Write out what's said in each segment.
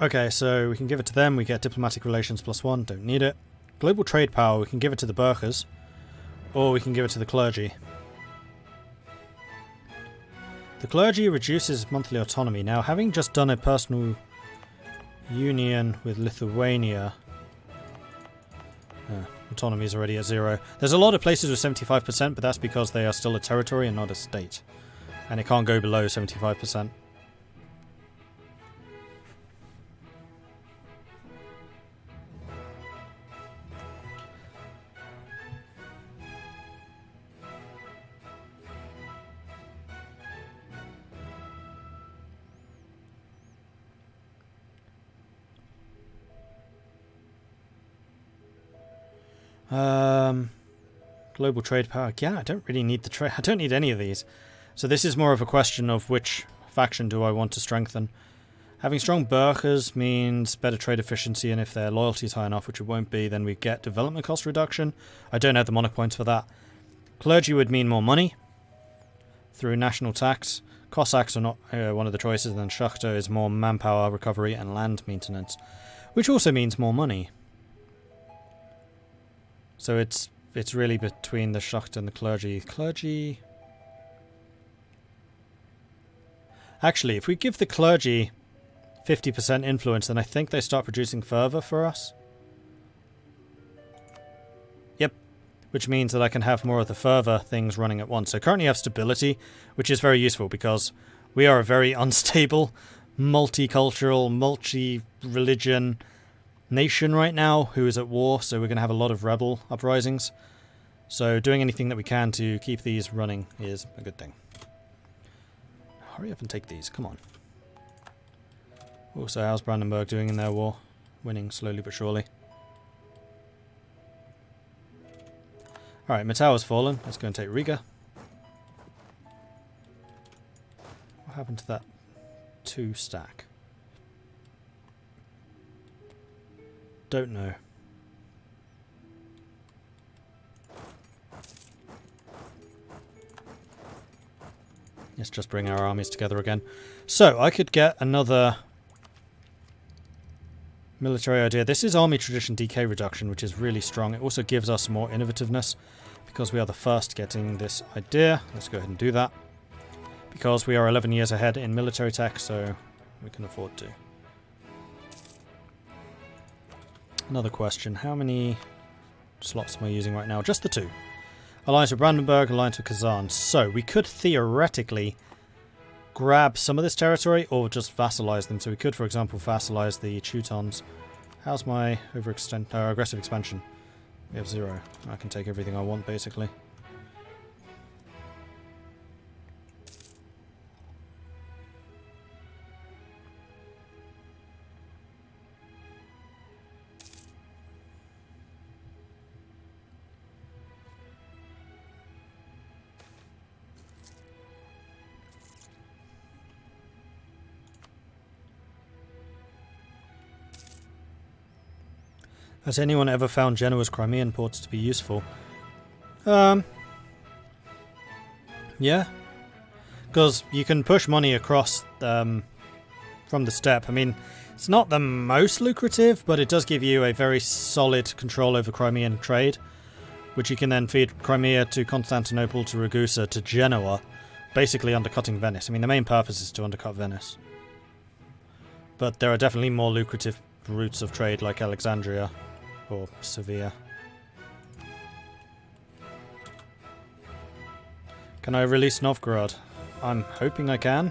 Okay, so we can give it to them. We get diplomatic relations +1. Don't need it. Global trade power. We can give it to the burghers. Or we can give it to the clergy. The clergy reduces monthly autonomy. Now, having just done a personal union with Lithuania, autonomy is already at 0. There's a lot of places with 75%, but that's because they are still a territory and not a state. And it can't go below 75%. Global trade power. Yeah, I don't really need the trade. I don't need any of these. So this is more of a question of which faction do I want to strengthen. Having strong burghers means better trade efficiency, and if their loyalty is high enough, which it won't be, then we get development cost reduction. I don't have the monarch points for that. Clergy would mean more money through national tax. Cossacks are not one of the choices, and then Schachter is more manpower recovery and land maintenance, which also means more money. So it's really between the Schacht and the clergy. Clergy... Actually, if we give the clergy 50% influence, then I think they start producing fervor for us. Yep. Which means that I can have more of the fervor things running at once. So currently I have stability, which is very useful because we are a very unstable, multicultural, multi-religion nation right now who is at war, so we're going to have a lot of rebel uprisings. So doing anything that we can to keep these running is a good thing. Hurry up and take these, come on. Also, how's Brandenburg doing in their war? Winning slowly but surely. Alright, Mettau's fallen. Let's go and take Riga. What happened to that 2 stack? Don't know. Let's just bring our armies together again. So, I could get another military idea. This is army tradition decay reduction, which is really strong. It also gives us more innovativeness because we are the first getting this idea. Let's go ahead and do that. Because we are 11 years ahead in military tech, so we can afford to. Another question. How many slots am I using right now? Just the 2. Alliance with Brandenburg, alliance with Kazan. So we could theoretically grab some of this territory or just vassalize them. So we could, for example, vassalize the Teutons. How's my aggressive expansion? We have 0. I can take everything I want, basically. Has anyone ever found Genoa's Crimean ports to be useful? Yeah. Because you can push money across from the steppe. I mean, it's not the most lucrative, but it does give you a very solid control over Crimean trade, which you can then feed Crimea to Constantinople, to Ragusa, to Genoa, basically undercutting Venice. I mean, the main purpose is to undercut Venice. But there are definitely more lucrative routes of trade like Alexandria or Sevilla. Can I release Novgorod? I'm hoping I can.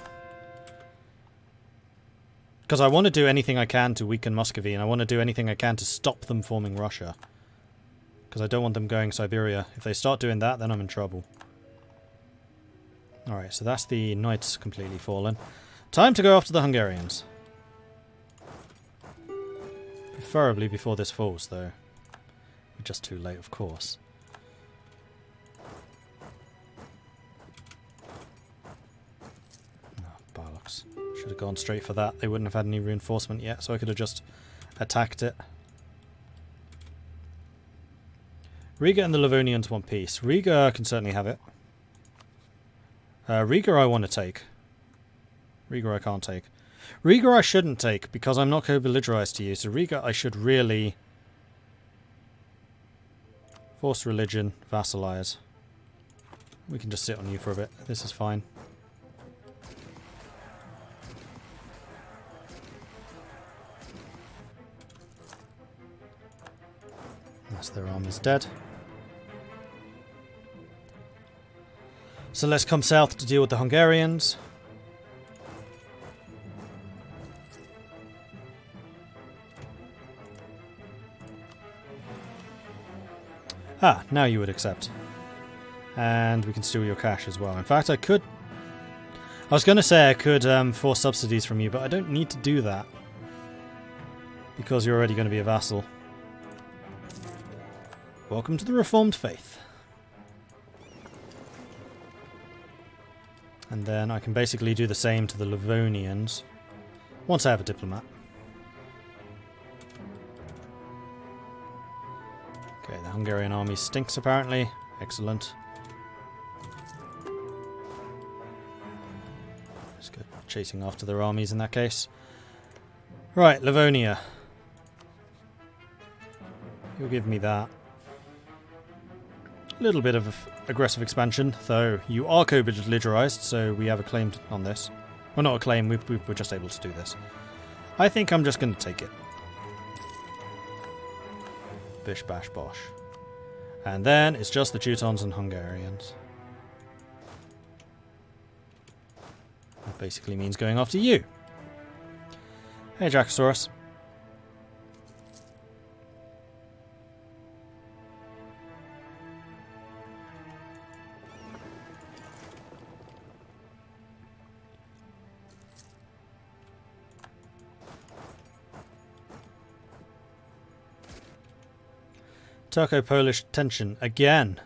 Because I want to do anything I can to weaken Muscovy, and I want to do anything I can to stop them forming Russia. Because I don't want them going Siberia. If they start doing that, then I'm in trouble. Alright, so that's the knights completely fallen. Time to go after the Hungarians. Preferably before this falls, though. We're just too late, of course. Oh, bollocks. Should have gone straight for that. They wouldn't have had any reinforcement yet, so I could have just attacked it. Riga and the Livonians want peace. Riga can certainly have it. Riga I want to take. Riga I can't take. Riga I shouldn't take, because I'm not co-belligerized to you, so Riga I should really... Force religion, vassalize. We can just sit on you for a bit. This is fine. Unless their army's dead. So let's come south to deal with the Hungarians. Ah, now you would accept. And we can steal your cash as well. In fact, I could... I was going to say I could force subsidies from you, but I don't need to do that. Because you're already going to be a vassal. Welcome to the Reformed Faith. And then I can basically do the same to the Livonians. Once I have a diplomat. Okay, the Hungarian army stinks apparently. Excellent. Let's go chasing after their armies in that case. Right, Livonia. You'll give me that. A little bit of aggressive expansion, though you are co-belligerized, so we have a claim on this. Well, not a claim, we were just able to do this. I think I'm just going to take it. Bish bash bosh. And then it's just the Teutons and Hungarians. That basically means going after you. Hey, Jackosaurus. Turco-Polish tension again.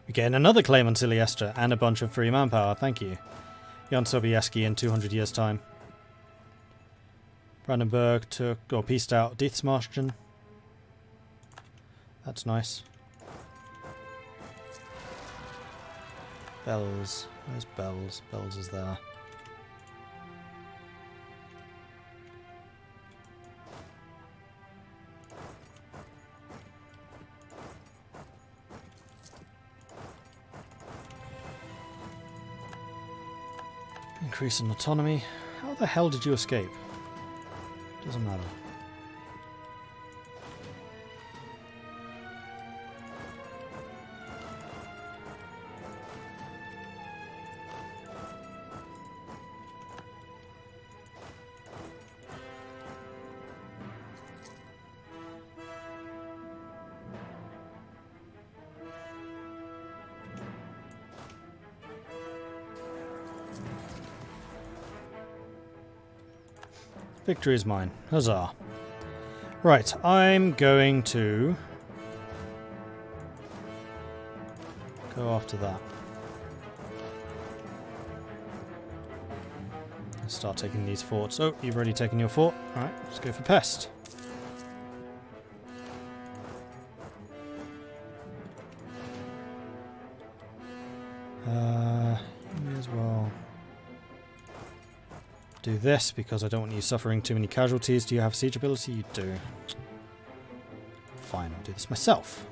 We gain another claim on Siliestra and a bunch of free manpower. Thank you. Jan Sobieski in 200 years' time. Brandenburg took or pieced out Dithmarschen. That's nice. Bells. Where's Bells? Bells is there. Increase in autonomy. How the hell did you escape? Doesn't matter. Victory is mine. Huzzah. Right, I'm going to go after that. Let's start taking these forts. Oh, you've already taken your fort. Alright, let's go for Pest. You may as well do this because I don't want you suffering too many casualties. Do you have siege ability? You do. Fine, I'll do this myself.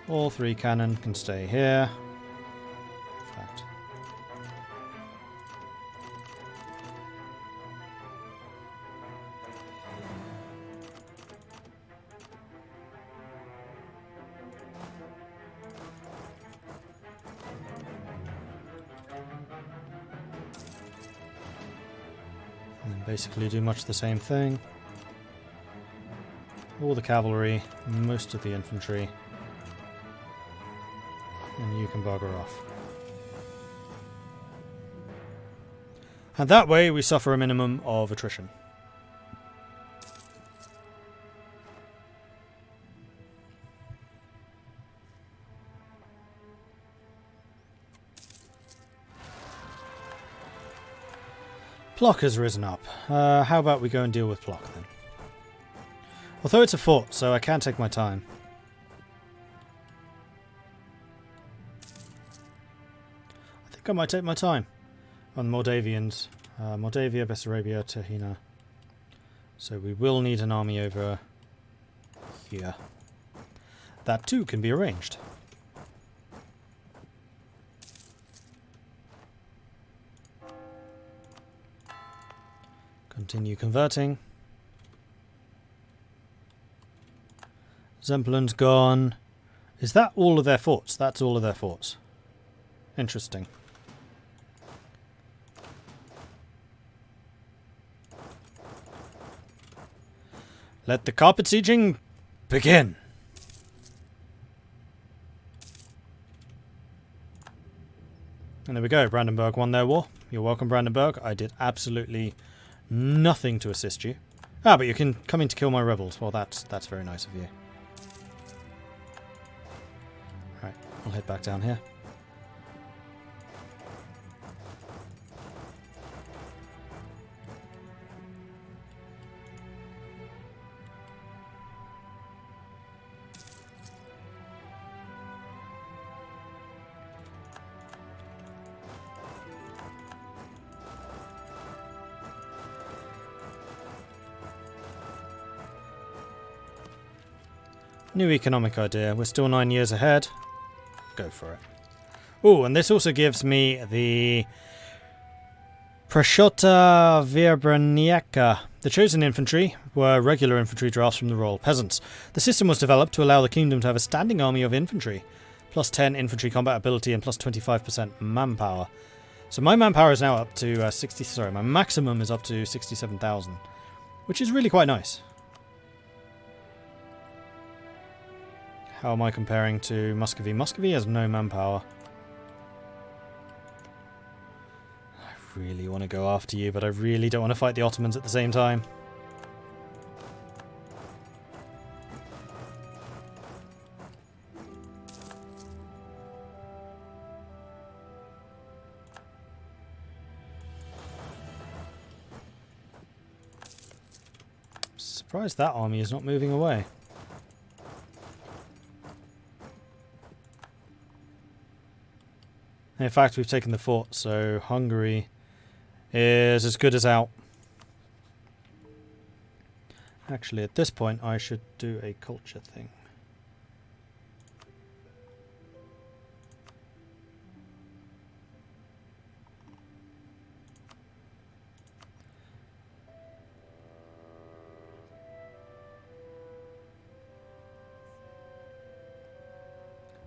All three cannon can stay here. In fact. Basically do much the same thing. All the cavalry, most of the infantry, and you can bugger off. And that way we suffer a minimum of attrition. Plock has risen up. How about we go and deal with Plock then? Although it's a fort, so I can take my time. I think I might take my time on the Moldavians. Moldavia, Bessarabia, Tehina. So we will need an army over here. That too can be arranged. Continue converting. Zemplin's gone. Is that all of their forts? That's all of their forts. Interesting. Let the carpet sieging begin. And there we go. Brandenburg won their war. You're welcome, Brandenburg. I did absolutely nothing to assist you. Ah, but you can come in to kill my rebels. Well, that's very nice of you. Right, I'll head back down here. New economic idea. We're still 9 years ahead. Go for it. Oh, and this also gives me the Prashota Vierbraniaka. The chosen infantry were regular infantry drafts from the royal peasants. The system was developed to allow the kingdom to have a standing army of infantry. Plus 10 infantry combat ability and plus 25% manpower. So my manpower is now up to 60... Sorry, my maximum is up to 67,000. Which is really quite nice. How am I comparing to Muscovy? Muscovy has no manpower. I really want to go after you, but I really don't want to fight the Ottomans at the same time. Surprised that army is not moving away. In fact, we've taken the fort, so Hungary is as good as out. Actually, at this point, I should do a culture thing.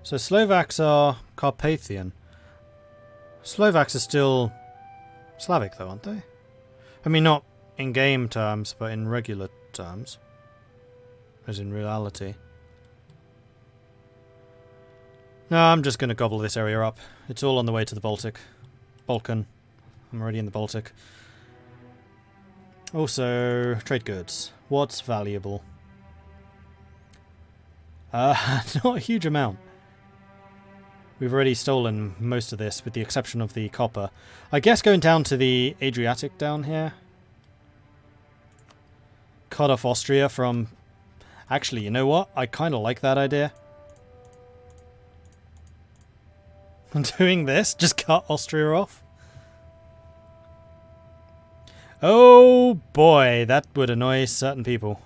So Slovaks are Carpathian. Slovaks are still Slavic though, aren't they? I mean, not in game terms, but in regular terms. As in reality. No, I'm just going to gobble this area up. It's all on the way to the Balkan. I'm already in the Baltic. Also, trade goods. What's valuable? Not a huge amount. We've already stolen most of this, with the exception of the copper. I guess going down to the Adriatic down here. Cut off Austria from... Actually, you know what? I kind of like that idea. I'm doing this. Just cut Austria off. Oh boy, that would annoy certain people.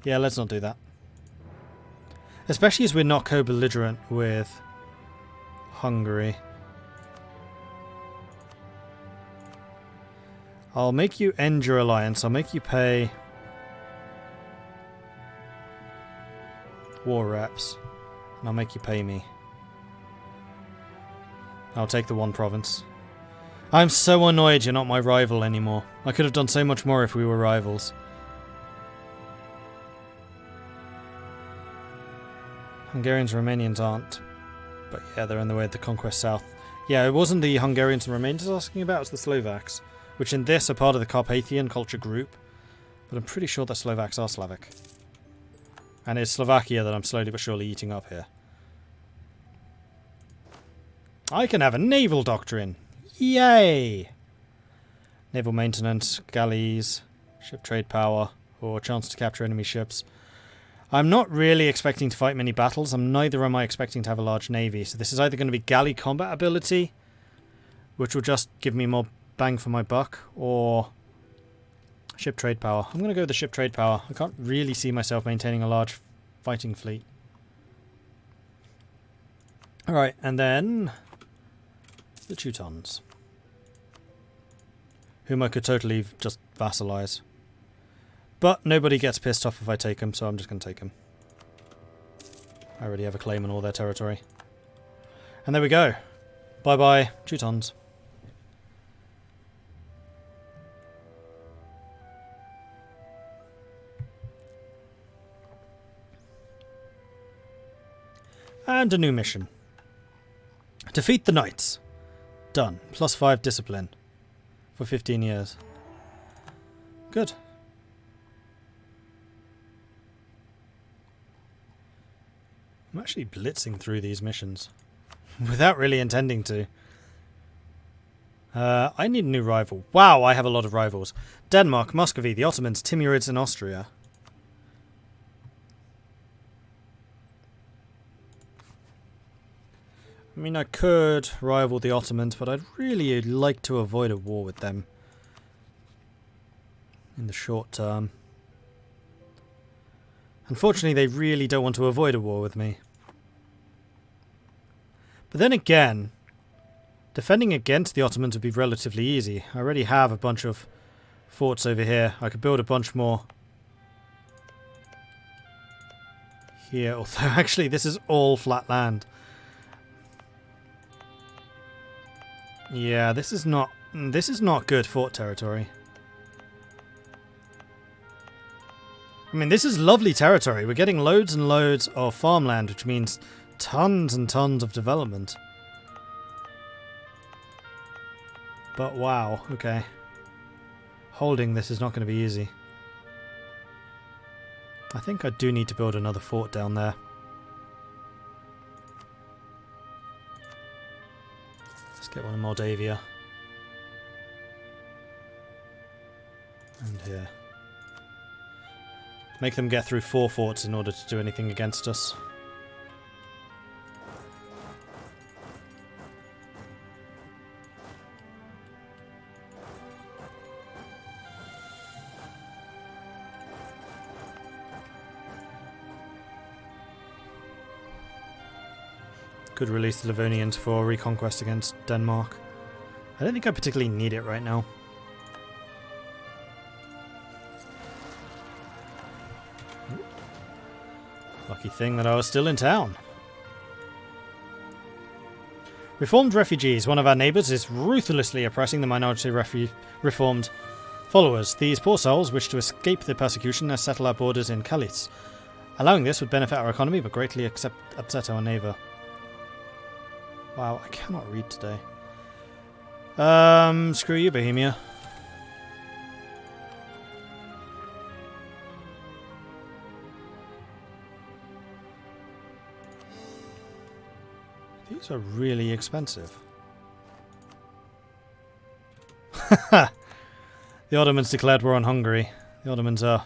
Yeah, let's not do that. Especially as we're not co-belligerent with Hungary. I'll make you end your alliance. I'll make you pay war reps. And I'll make you pay me. I'll take the one province. I'm so annoyed you're not my rival anymore. I could have done so much more if we were rivals. Hungarians and Romanians aren't. But yeah, they're in the way of the conquest south. Yeah, it wasn't the Hungarians and Romanians I was asking about, it was the Slovaks. Which in this are part of the Carpathian culture group. But I'm pretty sure that Slovaks are Slavic. And it's Slovakia that I'm slowly but surely eating up here. I can have a naval doctrine! Yay! Naval maintenance, galleys, ship trade power, or chance to capture enemy ships. I'm not really expecting to fight many battles, and neither am I expecting to have a large navy, so this is either going to be galley combat ability, which will just give me more bang for my buck, or ship trade power. I'm going to go with the ship trade power. I can't really see myself maintaining a large fighting fleet. Alright, and then the Teutons, whom I could totally just vassalize. But nobody gets pissed off if I take them, so I'm just going to take them. I already have a claim on all their territory. And there we go. Bye-bye, Teutons. And a new mission. Defeat the Knights. Done. +5 discipline. For 15 years. Good. I'm actually blitzing through these missions. Without really intending to. I need a new rival. Wow, I have a lot of rivals. Denmark, Muscovy, the Ottomans, Timurids and Austria. I mean, I could rival the Ottomans, but I'd really like to avoid a war with them in the short term. Unfortunately, they really don't want to avoid a war with me. But then again, defending against the Ottomans would be relatively easy. I already have a bunch of forts over here. I could build a bunch more here, although actually this is all flat land. Yeah, this is not good fort territory. I mean, this is lovely territory. We're getting loads and loads of farmland, which means tons and tons of development. But wow, okay. Holding this is not going to be easy. I think I do need to build another fort down there. Get one in Moldavia. And here. Make them get through 4 forts in order to do anything against us. Could release the Livonians for reconquest against Denmark. I don't think I particularly need it right now. Lucky thing that I was still in town. Reformed refugees. One of our neighbours is ruthlessly oppressing the minority reformed followers. These poor souls wish to escape the persecution and settle our borders in Calice. Allowing this would benefit our economy but greatly upset our neighbour. Wow, I cannot read today. Screw you, Bohemia. These are really expensive. The Ottomans declared war on Hungary. The Ottomans are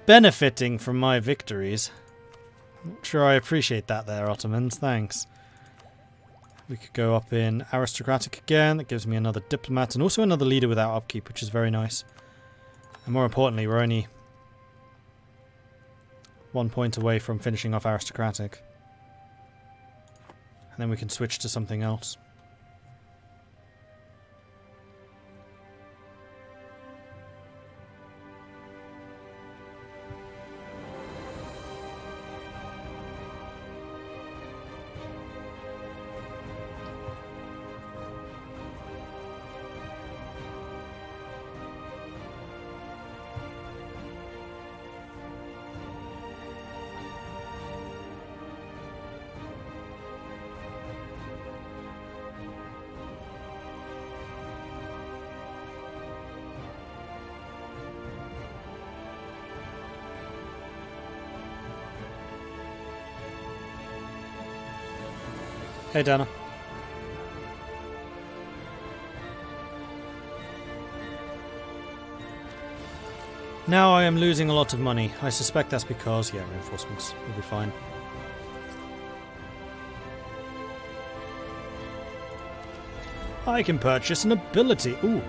benefiting from my victories. I'm not sure I appreciate that there, Ottomans. Thanks. We could go up in aristocratic again. That gives me another diplomat and also another leader without upkeep, which is very nice. And more importantly, we're only 1 point away from finishing off aristocratic. And then we can switch to something else. Hey, Dana. Now I am losing a lot of money. I suspect that's because, yeah, reinforcements will be fine. I can purchase an ability. Ooh.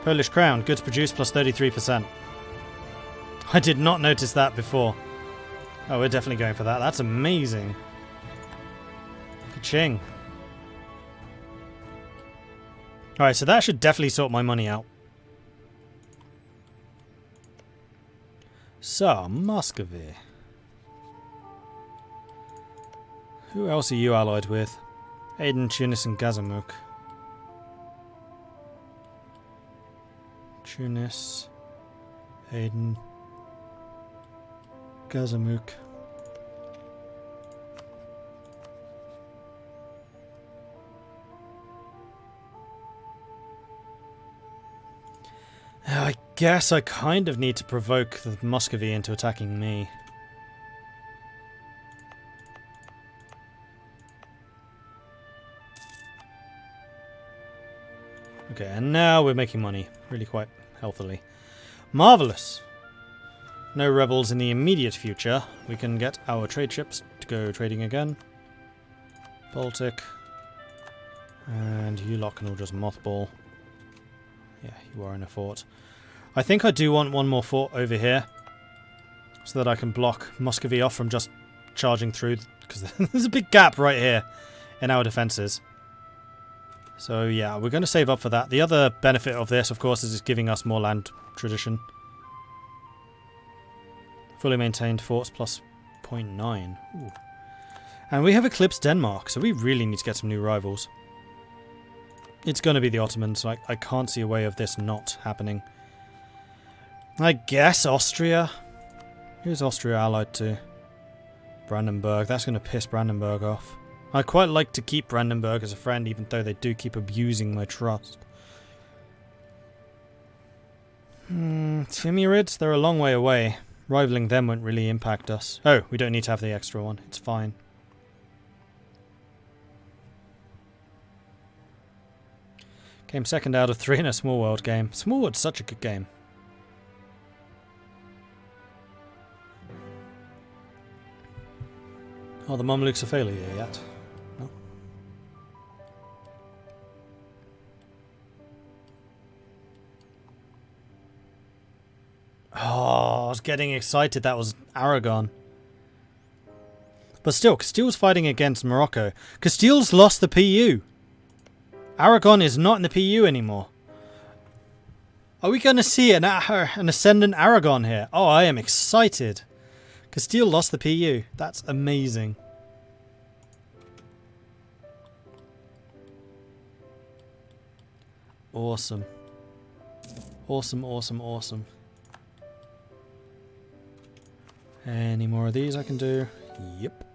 Polish crown. Goods produced plus 33%. I did not notice that before. Oh, we're definitely going for that. That's amazing. Ka-ching. Alright, so that should definitely sort my money out. So, Muscovy. Who else are you allied with? Aden, Tunis and Gazamuk. Tunis, Aden, Gazamuk. I guess I kind of need to provoke the Muscovy into attacking me. Okay, and now we're making money. Really quite healthily. Marvellous! No rebels in the immediate future. We can get our trade ships to go trading again. Baltic. And you lot can all just mothball. Yeah, you are in a fort. I think I do want one more fort over here. So that I can block Muscovy off from just charging through. Because there's a big gap right here in our defences. So yeah, we're going to save up for that. The other benefit of this, of course, is it's giving us more land tradition. Fully maintained forts plus 0.9. Ooh. And we have eclipsed Denmark, so we really need to get some new rivals. It's going to be the Ottomans. I can't see a way of this not happening. I guess Austria. Who's Austria allied to? Brandenburg. That's going to piss Brandenburg off. I quite like to keep Brandenburg as a friend, even though they do keep abusing my trust. Timurids, they're a long way away. Rivaling them won't really impact us. Oh, we don't need to have the extra one. It's fine. Came second out of 3 in a Small World game. Small World's such a good game. Oh, the Mamluks are failure yet. No. Oh, I was getting excited. That was Aragon. But still, Castile's fighting against Morocco. Castile's lost the PU. Aragon is not in the PU anymore. Are we going to see an ascendant Aragon here? Oh, I am excited. Castile lost the PU. That's amazing. Awesome. Awesome, awesome, awesome. Any more of these I can do? Yep.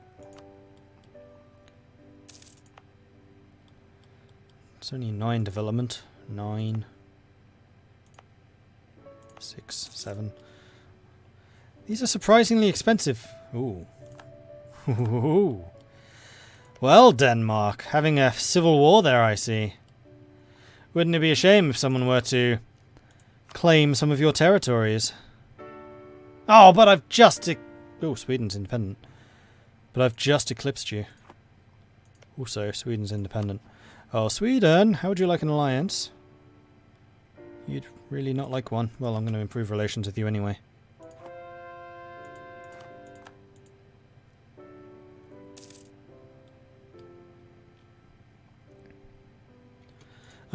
It's only 9 development. 9. 6, 7. These are surprisingly expensive. Ooh. Ooh. Well, Denmark. Having a civil war there, I see. Wouldn't it be a shame if someone were to claim some of your territories? Oh, but I've just... Oh, Sweden's independent. But I've just eclipsed you. Also, Sweden's independent. Oh, Sweden, how would you like an alliance? You'd really not like one. Well, I'm going to improve relations with you anyway.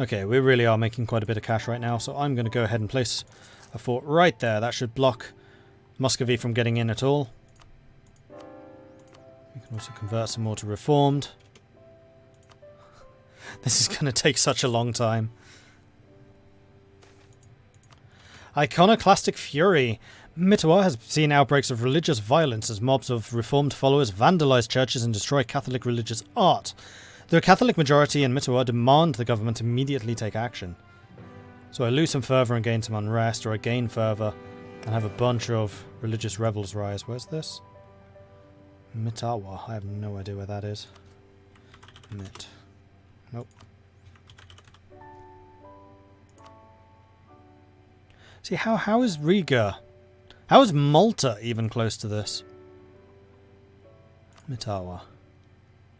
Okay, we really are making quite a bit of cash right now, so I'm going to go ahead and place a fort right there. That should block Muscovy from getting in at all. We can also convert some more to Reformed. This is going to take such a long time. Iconoclastic fury. Mitawa has seen outbreaks of religious violence as mobs of Reformed followers vandalize churches and destroy Catholic religious art. The Catholic majority in Mitawa demand the government immediately take action. So I lose some fervour and gain some unrest, or I gain fervour and have a bunch of religious rebels rise. Where's this? Mitawa. I have no idea where that is. Mit. Nope. See, how is Riga? How is Malta even close to this? Mitawa.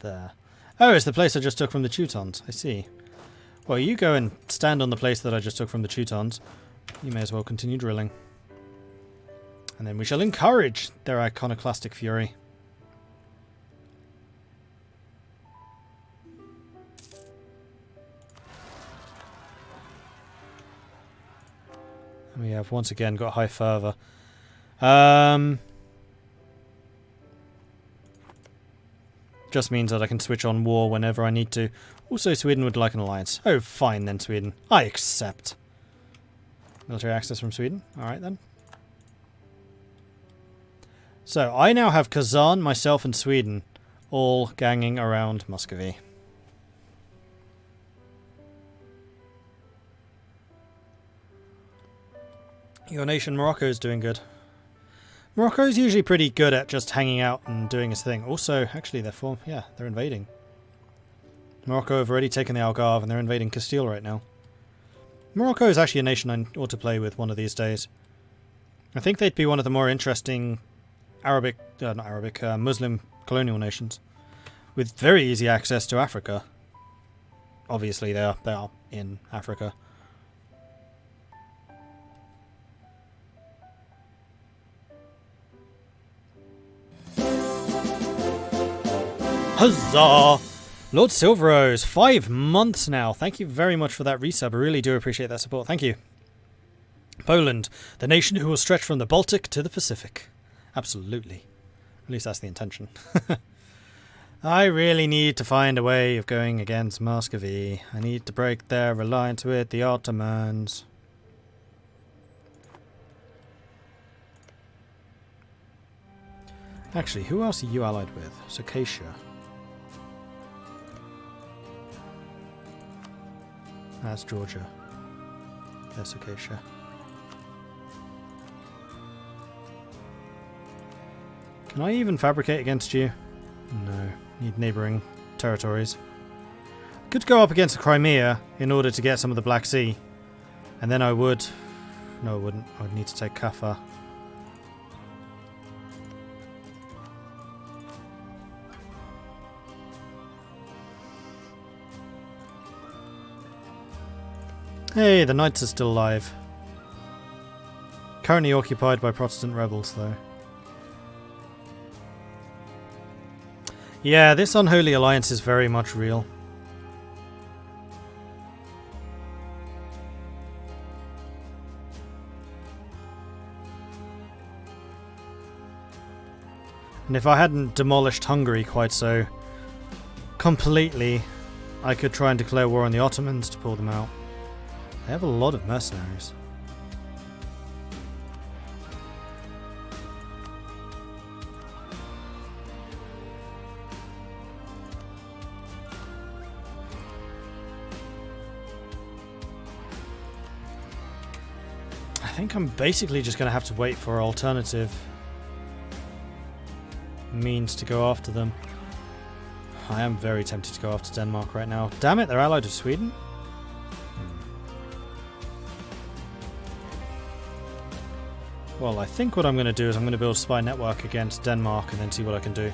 There. Oh, it's the place I just took from the Teutons. I see. Well, you go and stand on the place that I just took from the Teutons. You may as well continue drilling. And then we shall encourage their iconoclastic fury. And we have once again got high fervour. Just means that I can switch on war whenever I need to. Also, Sweden would like an alliance. Oh, fine then, Sweden. I accept. Military access from Sweden. Alright then. So, I now have Kazan, myself and Sweden all ganging around Muscovy. Your nation, Morocco, is doing good. Morocco's usually pretty good at just hanging out and doing his thing. Also, actually, they're invading. Morocco have already taken the Algarve and they're invading Castile right now. Morocco is actually a nation I ought to play with one of these days. I think they'd be one of the more interesting Muslim colonial nations. With very easy access to Africa. Obviously, they are in Africa. Huzzah! Lord Silverose, 5 months now. Thank you very much for that resub. I really do appreciate that support. Thank you. Poland, the nation who will stretch from the Baltic to the Pacific. Absolutely. At least that's the intention. I really need to find a way of going against Muscovy. I need to break their alliance with the Ottomans. Actually, who else are you allied with? Circassia. That's Georgia. That's Circassia. Can I even fabricate against you? No. Need neighbouring territories. Could go up against the Crimea in order to get some of the Black Sea. And then I would... No, I wouldn't. I would need to take Kaffa. Hey, the Knights are still alive. Currently occupied by Protestant rebels, though. Yeah, this unholy alliance is very much real. And if I hadn't demolished Hungary quite so completely, I could try and declare war on the Ottomans to pull them out. They have a lot of mercenaries. I think I'm basically just going to have to wait for alternative means to go after them. I am very tempted to go after Denmark right now. Damn it, they're allied with Sweden? Well, I think what I'm going to do is I'm going to build a spy network against Denmark and then see what I can do.